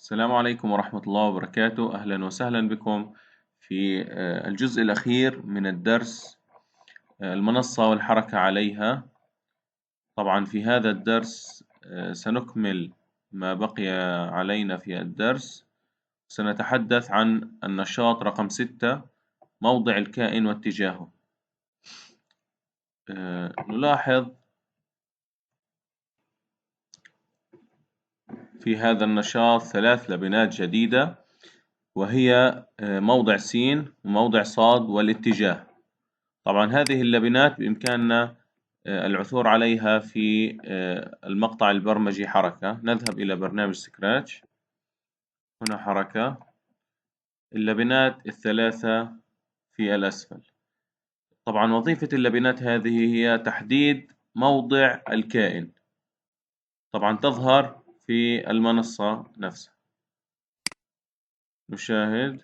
السلام عليكم ورحمة الله وبركاته. أهلا وسهلا بكم في الجزء الأخير من الدرس، المنصة والحركة عليها. طبعا في هذا الدرس سنكمل ما بقي علينا في الدرس. سنتحدث عن النشاط رقم 6، موضع الكائن واتجاهه. نلاحظ في هذا النشاط 3 لبنات جديدة، وهي موضع س وموضع ص والاتجاه. طبعا هذه اللبنات بإمكاننا العثور عليها في المقطع البرمجي حركة. نذهب إلى برنامج سكراتش، هنا حركة، اللبنات الثلاثة في الأسفل. طبعا وظيفة اللبنات هذه هي تحديد موضع الكائن. طبعا تظهر في المنصة نفسها. نشاهد.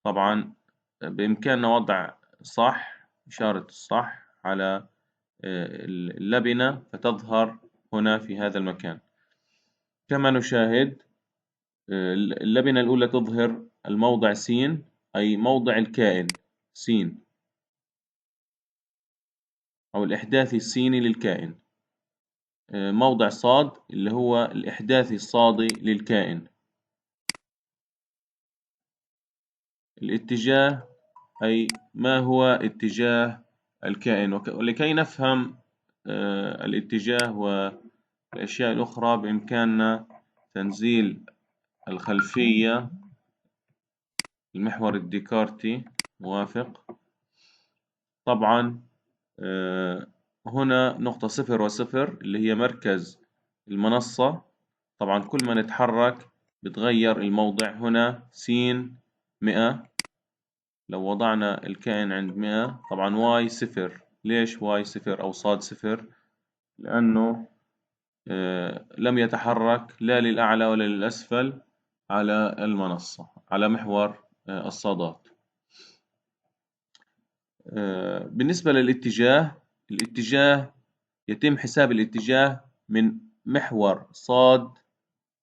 طبعا بإمكاننا وضع صح، إشارة الصح على اللبنة فتظهر هنا في هذا المكان. كما نشاهد اللبنة الأولى تظهر الموضع س، أي موضع الكائن س، أو الإحداثي السيني للكائن. موضع ص اللي هو الإحداثي الصادي للكائن. الاتجاه أي ما هو اتجاه الكائن. ولكي نفهم الاتجاه والأشياء الأخرى بإمكاننا تنزيل الخلفية، المحور الديكارتي، موافق. طبعا هنا نقطة 0 و0 اللي هي مركز المنصة. طبعا كل ما نتحرك بتغير الموضع. هنا س 100، لو وضعنا الكائن عند 100. طبعا واي 0. ليش واي 0 أو صاد 0؟ لأنه لم يتحرك لا للأعلى ولا للأسفل على المنصة، على محور الصادات. بالنسبة للاتجاه، الاتجاه يتم حساب الاتجاه من محور صاد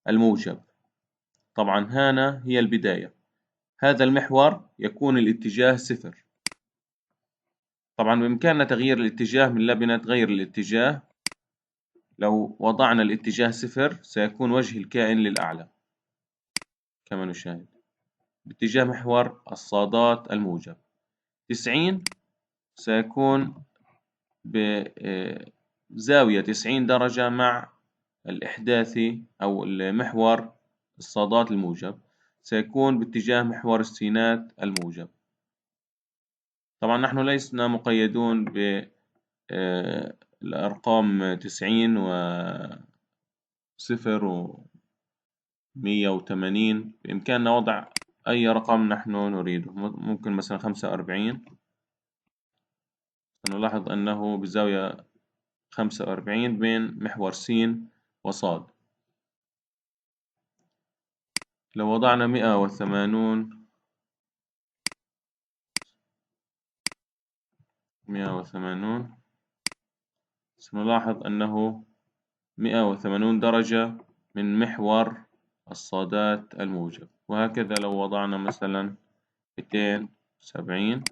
الموجب. طبعا هنا هي البداية، هذا المحور يكون الاتجاه 0. طبعا بإمكاننا تغيير الاتجاه من لبنة تغير الاتجاه. لو وضعنا الاتجاه 0 سيكون وجه الكائن للأعلى كما نشاهد باتجاه محور الصادات الموجب. 90 سيكون بزاوية 90 درجة مع الإحداثي أو المحور الصادات الموجب، سيكون باتجاه محور السينات الموجب. طبعا نحن لسنا مقيدون بالأرقام 90 و0 و180. بإمكاننا وضع أي رقم نحن نريده. ممكن مثلا 45. سنلاحظ أنه بزاوية 45 بين محور س وصاد. لو وضعنا 180 سنلاحظ أنه 180 درجة من محور الصادات الموجب. وهكذا لو وضعنا مثلا 270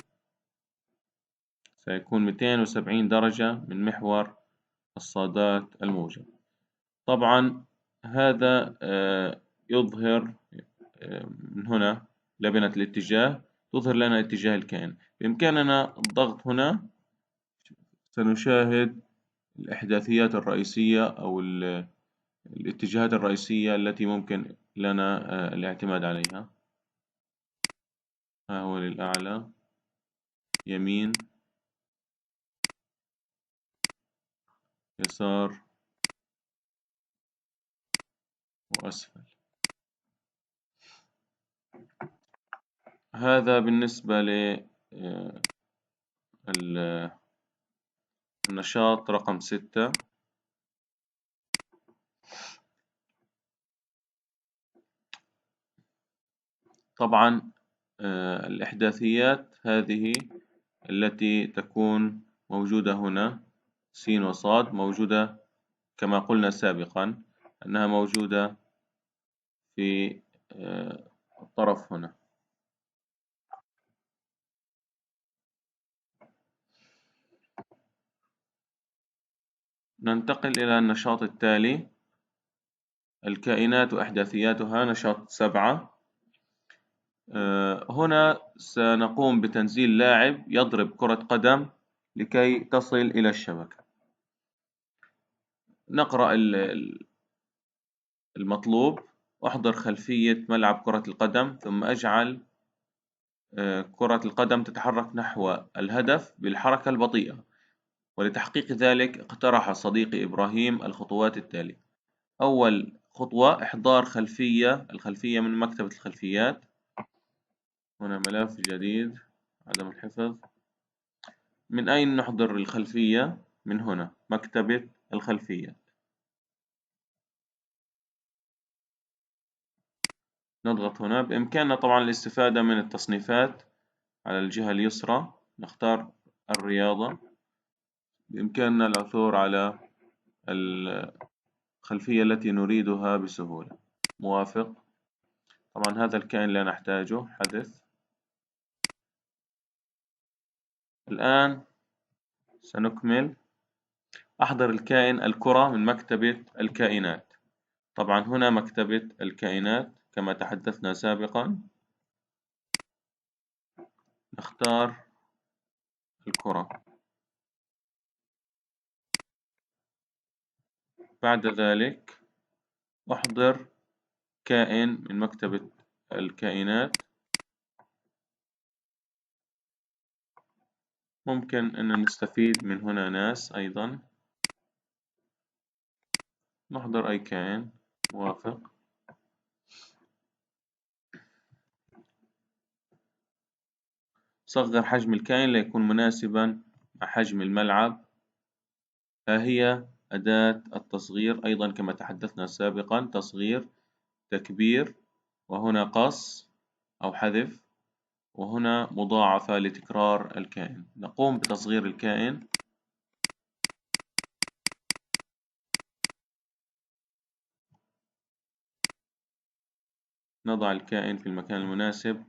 سيكون 270 درجة من محور الصادات الموجب. طبعا هذا يظهر من هنا لبنة الاتجاه تظهر لنا اتجاه الكائن. بإمكاننا الضغط هنا، سنشاهد الإحداثيات الرئيسية أو الاتجاهات الرئيسية التي ممكن لنا الاعتماد عليها. ها هو للأعلى، يمين، يسار، وأسفل. هذا بالنسبة للنشاط رقم 6. طبعا الإحداثيات هذه التي تكون موجودة هنا س وصاد موجودة كما قلنا سابقا أنها موجودة في الطرف هنا. ننتقل إلى النشاط التالي، الكائنات وإحداثياتها، نشاط 7. هنا سنقوم بتنزيل لاعب يضرب كرة قدم لكي تصل إلى الشبكة. نقرأ المطلوب: أحضر خلفية ملعب كرة القدم، ثم أجعل كرة القدم تتحرك نحو الهدف بالحركة البطيئة، ولتحقيق ذلك اقترح صديقي إبراهيم الخطوات التالية. أول خطوة: إحضار الخلفية من مكتبة الخلفيات. هنا ملف جديد، عدم الحفظ. من أين نحضر الخلفية؟ من هنا، مكتبة الخلفيات. نضغط هنا. بإمكاننا طبعا الاستفادة من التصنيفات على الجهة اليسرى، نختار الرياضة. بإمكاننا العثور على الخلفية التي نريدها بسهولة. موافق. طبعا هذا الكائن لا نحتاجه، حذف. الآن سنكمل. أحضر الكائن الكرة من مكتبة الكائنات. طبعا هنا مكتبة الكائنات كما تحدثنا سابقا. نختار الكرة. بعد ذلك أحضر كائن من مكتبة الكائنات. ممكن أن نستفيد من هنا ناس أيضا. نحضر أي كائن. موافق. صغر حجم الكائن ليكون مناسبا مع حجم الملعب. ها هي أداة التصغير أيضا كما تحدثنا سابقا: تصغير، تكبير، وهنا قص أو حذف، وهنا مضاعفة لتكرار الكائن. نقوم بتصغير الكائن. نضع الكائن في المكان المناسب،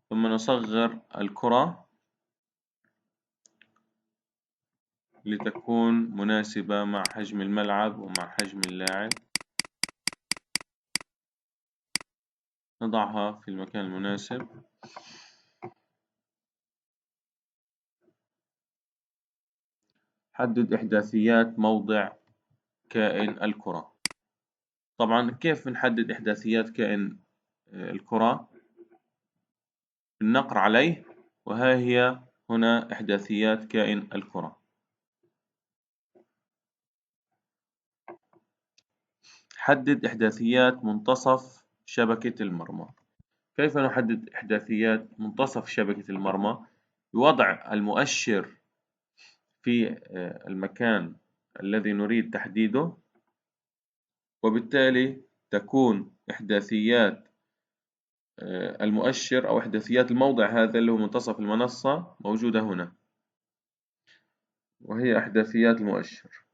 ثم نصغر الكرة لتكون مناسبة مع حجم الملعب ومع حجم اللاعب. نضعها في المكان المناسب. حدد إحداثيات موضع كائن الكرة. طبعا كيف نحدد إحداثيات كائن الكرة؟ بالنقر عليه، وها هي هنا إحداثيات كائن الكرة. حدد إحداثيات منتصف شبكة المرمى. كيف نحدد إحداثيات منتصف شبكة المرمى؟ بوضع المؤشر في المكان الذي نريد تحديده، وبالتالي تكون إحداثيات المؤشر أو إحداثيات الموضع هذا اللي هو منتصف المنصة موجودة هنا، وهي إحداثيات المؤشر.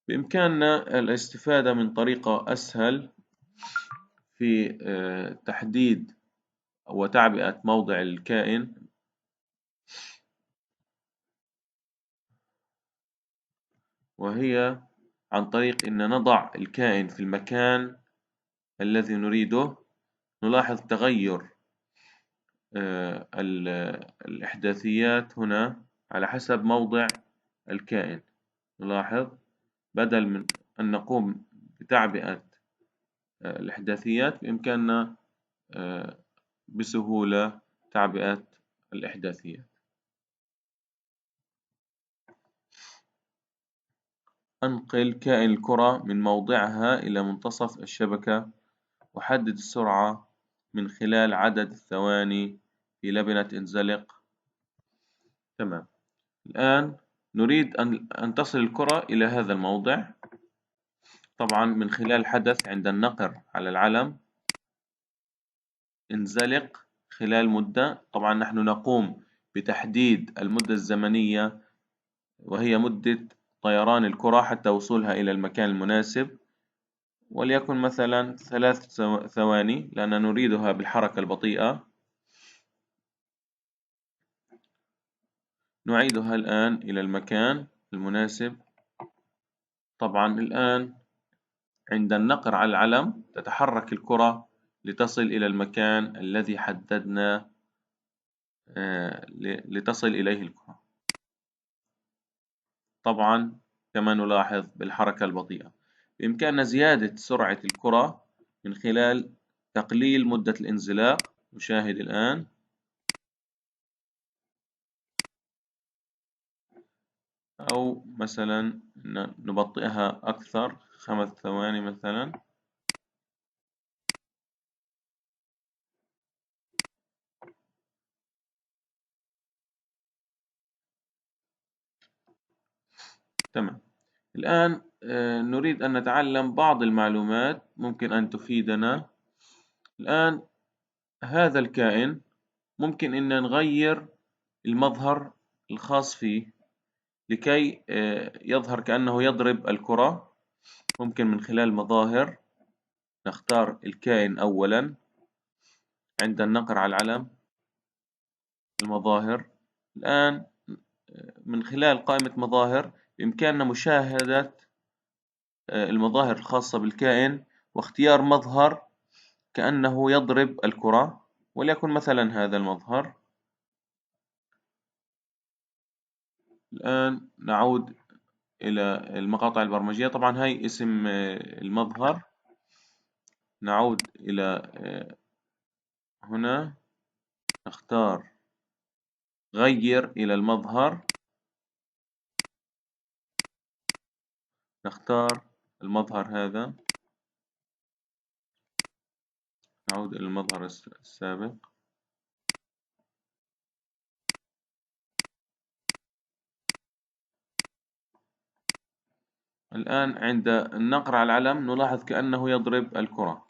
بإمكاننا الاستفادة من طريقة أسهل في تحديد وتعبئة موضع الكائن، وهي عن طريق أن نضع الكائن في المكان الذي نريده. نلاحظ تغير الإحداثيات هنا على حسب موضع الكائن. نلاحظ بدل من أن نقوم بتعبئة الإحداثيات، بإمكاننا بسهولة تعبئة الإحداثيات. أنقل كائن الكرة من موضعها إلى منتصف الشبكة، وحدد السرعة من خلال عدد الثواني في لبنة انزلق. تمام. الآن نريد أن تصل الكرة إلى هذا الموضع، طبعا من خلال حدث عند النقر على العلم: انزلق خلال مدة. طبعا نحن نقوم بتحديد المدة الزمنية، وهي مدة طيران الكرة حتى وصولها إلى المكان المناسب. وليكن مثلا 3 ثواني لأن نريدها بالحركة البطيئة. نعيدها الآن إلى المكان المناسب. طبعا الآن عند النقر على العلم تتحرك الكرة لتصل إلى المكان الذي حددنا لتصل إليه الكرة. طبعا كما نلاحظ بالحركة البطيئة بإمكاننا زيادة سرعة الكرة من خلال تقليل مدة الانزلاق. نشاهد الآن أو مثلا نبطئها أكثر 5 ثواني مثلا. تمام. الآن نريد أن نتعلم بعض المعلومات ممكن أن تفيدنا. الآن هذا الكائن ممكن أن نغير المظهر الخاص فيه لكي يظهر كأنه يضرب الكرة. ممكن من خلال مظاهر نختار الكائن أولا عند النقر على العلم المظاهر. الآن من خلال قائمة مظاهر بإمكاننا مشاهدة المظاهر الخاصة بالكائن واختيار مظهر كأنه يضرب الكرة، وليكن مثلا هذا المظهر. الآن نعود إلى المقاطع البرمجية. طبعا هاي اسم المظهر. نعود إلى هنا نختار غير إلى المظهر. نختار المظهر هذا. نعود إلى المظهر السابق. الآن عند النقر على العلم نلاحظ كأنه يضرب الكرة.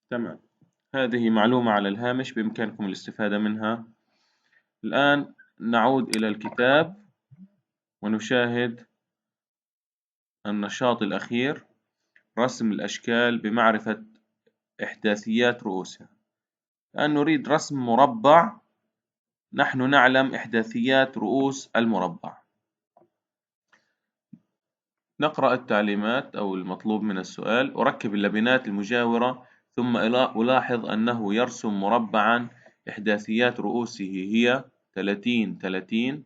تمام. هذه معلومة على الهامش بإمكانكم الاستفادة منها. الآن نعود إلى الكتاب ونشاهد النشاط الأخير: رسم الأشكال بمعرفة إحداثيات رؤوسها. الآن نريد رسم مربع. نحن نعلم إحداثيات رؤوس المربع. نقرأ التعليمات أو المطلوب من السؤال: أركب اللبنات المجاورة ثم ألاحظ أنه يرسم مربعا إحداثيات رؤوسه هي 30 30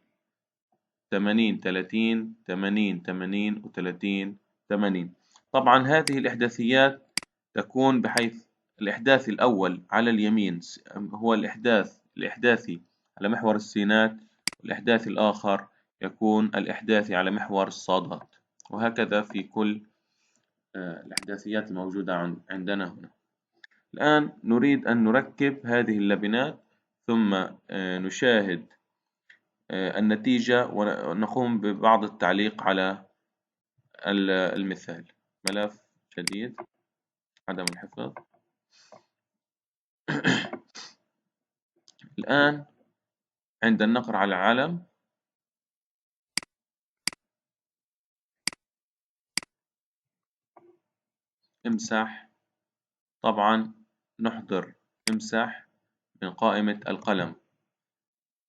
80 30 80 80 و30 80. طبعا هذه الإحداثيات تكون بحيث الإحداث الأول على اليمين هو الإحداثي على محور السينات، والإحداث الآخر يكون الإحداثي على محور الصادات، وهكذا في كل الإحداثيات الموجودة عندنا هنا. الآن نريد أن نركب هذه اللبنات ثم نشاهد النتيجة ونقوم ببعض التعليق على المثال. ملف جديد، عدم الحفظ. الآن عند النقر على العلم امسح. طبعا نحضر امسح من قائمة القلم.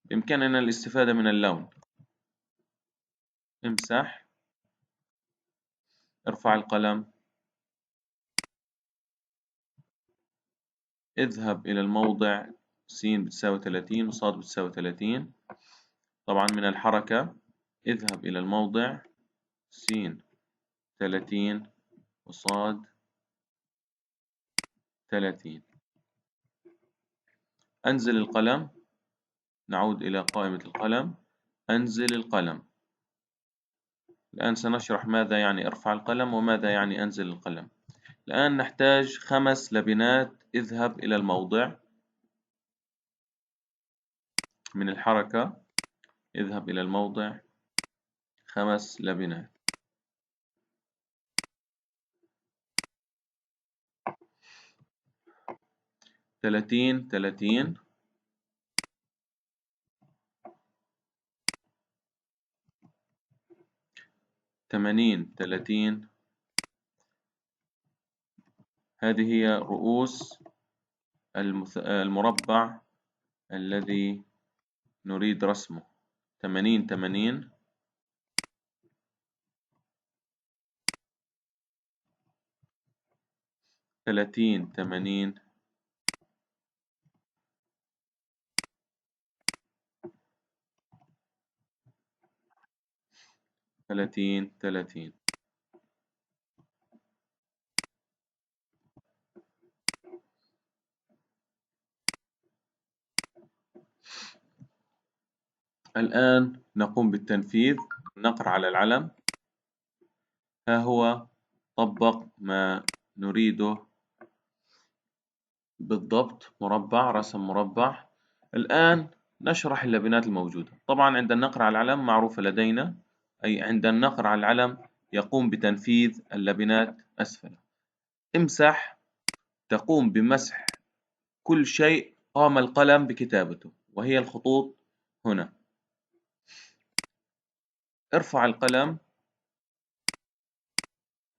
بإمكاننا الاستفادة من اللون. امسح، ارفع القلم، اذهب إلى الموضع س بتساوي 30 وصاد بتساوي 30. طبعا من الحركة اذهب إلى الموضع س 30 وصاد 30. أنزل القلم. نعود إلى قائمة القلم. أنزل القلم. الآن سنشرح ماذا يعني ارفع القلم وماذا يعني أنزل القلم. الآن نحتاج 5 لبنات. اذهب إلى الموضع. من الحركة اذهب إلى الموضع 5 لبنات. 30 80 هذه هي رؤوس المربع الذي نريد رسمه. 80 80 30 80 30 30. الآن نقوم بالتنفيذ. نقر على العلم. ها هو طبق ما نريده بالضبط، مربع، رسم مربع. الآن نشرح اللبنات الموجودة. طبعا عند النقر على العلم معروفة لدينا، أي عند النقر على العلم يقوم بتنفيذ اللبنات أسفل. امسح، تقوم بمسح كل شيء قام القلم بكتابته، وهي الخطوط هنا. ارفع القلم.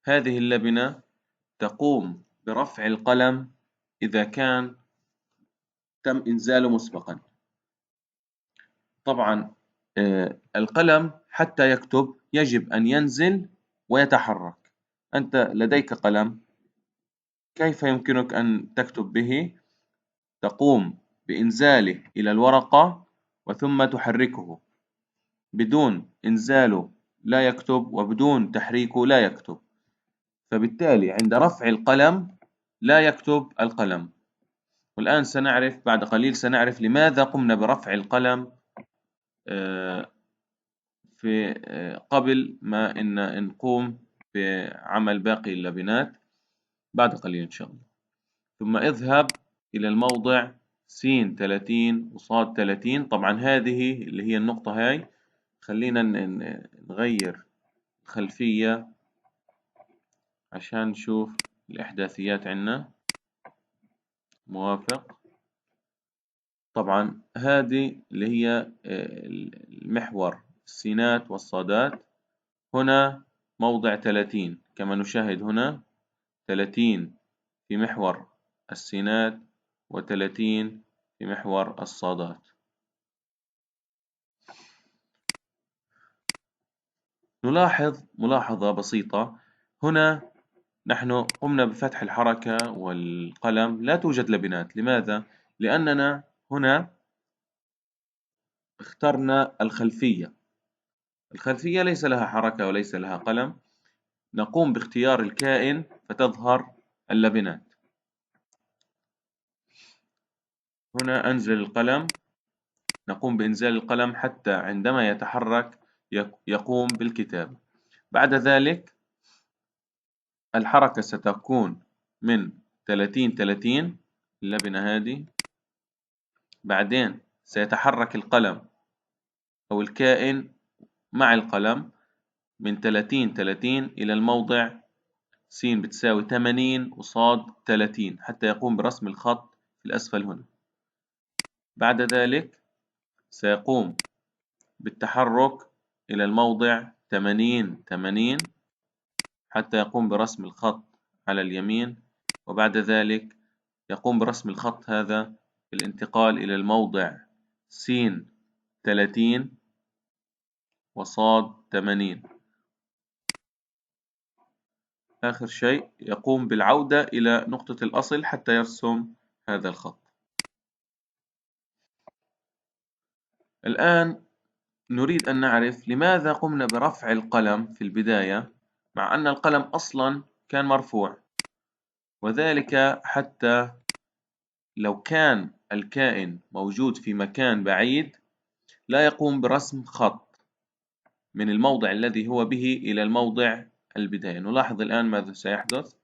هذه اللبنة تقوم برفع القلم إذا كان تم إنزاله مسبقا. طبعا القلم حتى يكتب يجب أن ينزل ويتحرك. أنت لديك قلم، كيف يمكنك أن تكتب به؟ تقوم بإنزاله إلى الورقة وثم تحركه. بدون إنزاله لا يكتب، وبدون تحريكه لا يكتب. فبالتالي عند رفع القلم لا يكتب القلم. والآن سنعرف، بعد قليل سنعرف لماذا قمنا برفع القلم في قبل ما إن نقوم بعمل باقي اللبنات بعد قليل إن شاء الله. ثم اذهب إلى الموضع س 30 وصاد 30. طبعا هذه اللي هي النقطة هاي، خلينا نغير الخلفية عشان نشوف الإحداثيات عنا. موافق. طبعا هذه اللي هي المحور السينات والصادات. هنا موضع 30 كما نشاهد هنا، 30 في محور السينات و30 في محور الصادات. نلاحظ ملاحظة بسيطة هنا، نحن قمنا بفتح الحركة والقلم، لا توجد لبنات. لماذا؟ لأننا هنا اخترنا الخلفية. الخلفية ليس لها حركة وليس لها قلم. نقوم باختيار الكائن فتظهر اللبنات. هنا أنزل القلم، نقوم بإنزال القلم حتى عندما يتحرك يقوم بالكتابة. بعد ذلك الحركة ستكون من 30 اللبنة هذه. بعدين سيتحرك القلم أو الكائن مع القلم من 30 إلى الموضع س بتساوي 80 وصاد 30 حتى يقوم برسم الخط في الأسفل هنا. بعد ذلك سيقوم بالتحرك إلى الموضع 80 حتى يقوم برسم الخط على اليمين. وبعد ذلك يقوم برسم الخط هذا بالانتقال إلى الموضع س 30 وصاد 80. آخر شيء يقوم بالعودة إلى نقطة الأصل حتى يرسم هذا الخط. الآن نريد أن نعرف لماذا قمنا برفع القلم في البداية مع أن القلم أصلا كان مرفوع، وذلك حتى لو كان الكائن موجود في مكان بعيد لا يقوم برسم خط من الموضع الذي هو به إلى الموضع البداية. نلاحظ الآن ماذا سيحدث.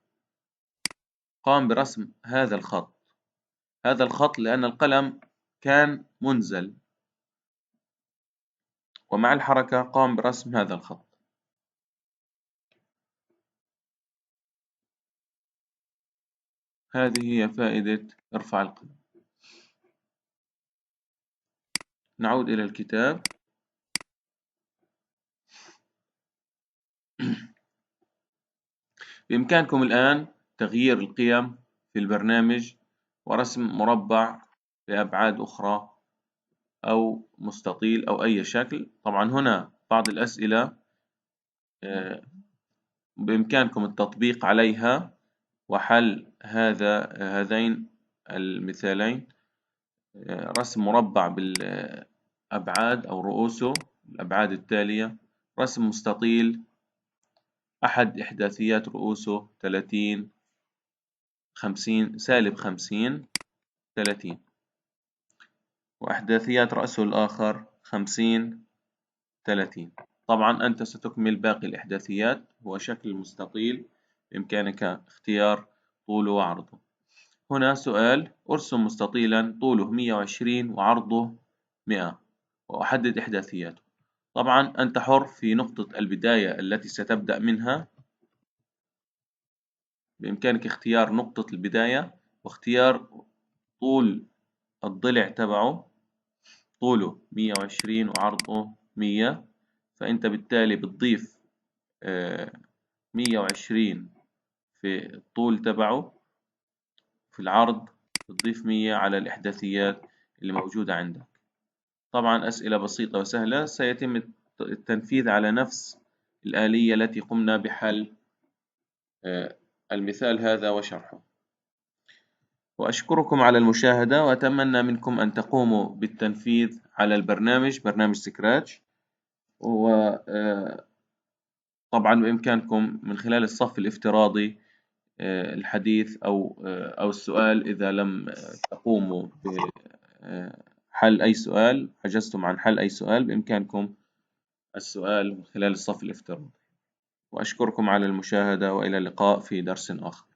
قام برسم هذا الخط، هذا الخط لأن القلم كان منزل، ومع الحركة قام برسم هذا الخط. هذه هي فائدة ارفع القلم. نعود إلى الكتاب. بإمكانكم الآن تغيير القيم في البرنامج ورسم مربع بأبعاد أخرى أو مستطيل أو أي شكل. طبعا هنا بعض الأسئلة بإمكانكم التطبيق عليها وحل هذين المثالين. رسم مربع بالأبعاد أو رؤوسه الأبعاد التالية. رسم مستطيل أحد إحداثيات رؤوسه 30 50 -50 30. وإحداثيات رأسه الآخر 50 30. طبعا أنت ستكمل باقي الإحداثيات. هو شكل مستطيل بإمكانك اختيار طوله وعرضه. هنا سؤال: أرسم مستطيلا طوله 120 وعرضه 100 وأحدد إحداثياته. طبعا أنت حر في نقطة البداية التي ستبدأ منها. بإمكانك اختيار نقطة البداية واختيار طول الضلع تبعه. طوله 120 وعرضه 100، فأنت بالتالي بتضيف 120 في الطول تبعه، في العرض بتضيف 100 على الإحداثيات اللي موجودة عندك. طبعا أسئلة بسيطة وسهلة، سيتم التنفيذ على نفس الآلية التي قمنا بحل المثال هذا وشرحه. وأشكركم على المشاهدة، وأتمنى منكم أن تقوموا بالتنفيذ على برنامج سكراتش. وطبعا بإمكانكم من خلال الصف الافتراضي الحديث أو السؤال. إذا لم تقوموا بحل أي سؤال، عجزتم عن حل أي سؤال، بإمكانكم السؤال من خلال الصف الافتراضي. وأشكركم على المشاهدة، وإلى اللقاء في درس آخر.